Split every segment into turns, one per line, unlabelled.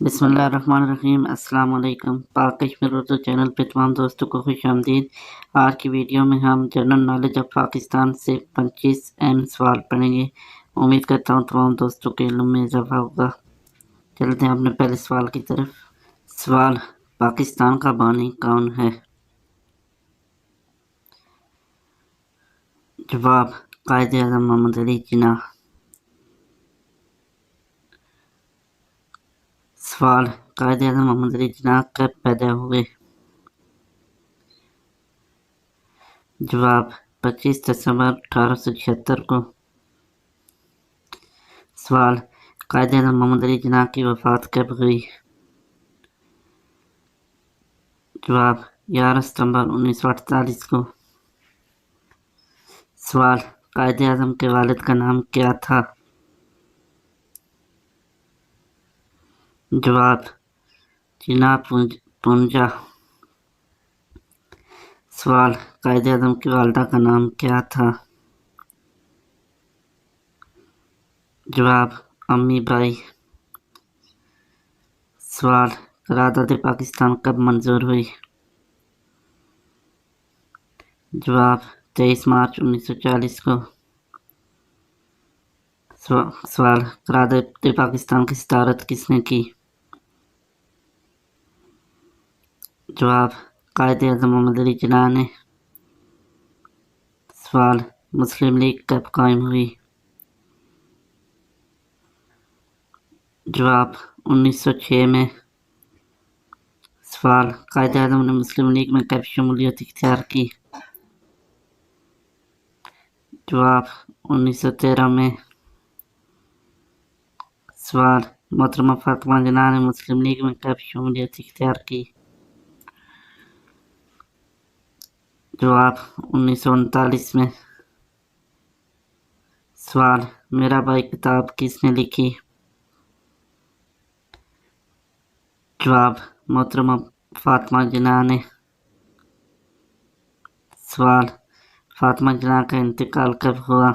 بسم اللہ الرحمن الرحیم۔ السلام علیکم۔ پاک کشمیر اردو چینل پہ تمام دوستوں کو خوش آمدید۔ آج کی ویڈیو میں ہم جنرل نالج آف پاکستان سے 25 اہم سوال پڑھیں گے۔ امید کرتا ہوں تمام دوستوں کے علم میں اضافہ ہوگا۔ چلتے ہیں اپنے پہلے سوال کی طرف۔ سوال: پاکستان کا بانی کون ہے؟ جواب: قائد اعظم محمد علی جناح۔ سوال: قائد اعظم محمد علی جناح کب پیدا ہوئے؟ جواب: 25 دسمبر 1876 کو۔ سوال: قائد اعظم محمد علی جناح کی وفات کب ہوئی؟ جواب: 11 ستمبر 1948 کو۔ سوال: قائد اعظم کے والد کا نام کیا تھا؟ جواب: جناح پونجا۔ سوال: قائد اعظم کی والدہ کا نام کیا تھا؟ جواب: امی بائی۔ سوال: قرارداد پاکستان کب منظور ہوئی؟ جواب: 23 مارچ 1940 کو۔ سوال: قرارداد پاکستان کی صدارت کس نے کی؟ جواب: قائد اعظم محمد علی جناح نے۔ سوال: مسلم لیگ کب قائم ہوئی؟ جواب: 1906 میں۔ سوال: قائد اعظم نے مسلم لیگ میں کب شمولیت اختیار کی؟ جواب: 1913 میں۔ سوال: محترمہ فاطمہ جناح نے مسلم لیگ میں کب شمولیت اختیار کی؟ جواب: 1939 میں۔ سوال: میرا بھائی کتاب کس نے لکھی؟ جواب: محترمہ فاطمہ جناح نے۔ سوال: فاطمہ جناح کا انتقال کب ہوا؟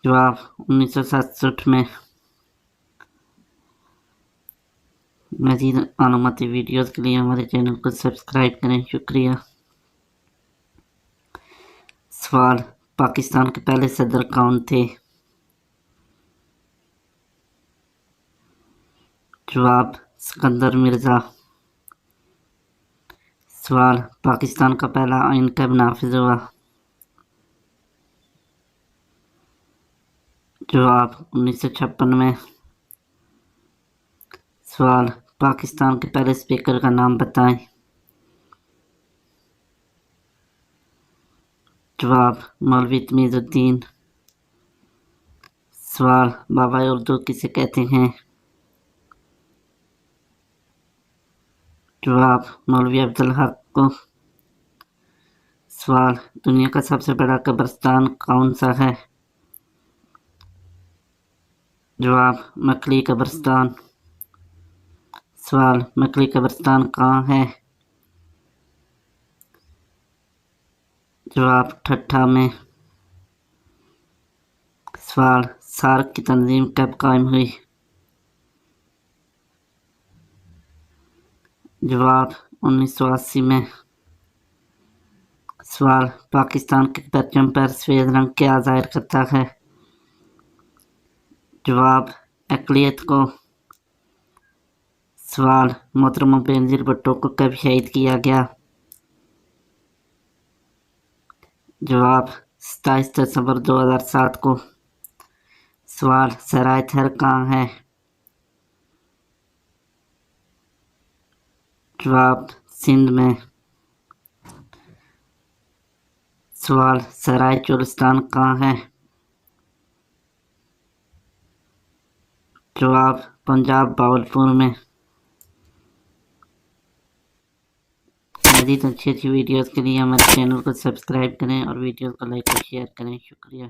جواب: 1967 میں۔ مزید معلوماتی ویڈیوز کے لیے ہمارے چینل کو سبسکرائب کریں۔ شکریہ۔ سوال: پاکستان کے پہلے صدر کون تھے؟ جواب: سکندر مرزا۔ سوال: پاکستان کا پہلا آئین کب نافذ ہوا؟ جواب: 1956 میں۔ سوال: پاکستان کے پہلے اسپیکر کا نام بتائیں۔ جواب: مولوی تمیز الدین۔ سوال: بابائے اردو کسے کہتے ہیں؟ جواب: مولوی عبدالحق کو۔ سوال: دنیا کا سب سے بڑا قبرستان کون سا ہے؟ جواب: مکلی قبرستان۔ سوال: مکلی قبرستان کہاں ہے؟ جواب: ٹھٹھہ میں۔ سوال: سارک کی تنظیم کب قائم ہوئی؟ جواب: 1980 میں۔ سوال: پاکستان کے پرچم پر سفید رنگ کیا ظاہر کرتا ہے؟ جواب: اقلیت کو۔ سوال: محترمہ بینظیر بھٹو کو کب شہید کیا گیا؟ جواب: 27 دسمبر 2007 کو۔ سوال: سرائے تھر کہاں ہے؟ جواب: سندھ میں۔ سوال: سرائے چولستان کہاں ہے؟ جواب: پنجاب باولپور میں۔ مزید اچھی ویڈیوز کے لیے ہمارے چینل کو سبسکرائب کریں اور ویڈیوز کو لائک اور شیئر کریں۔ شکریہ۔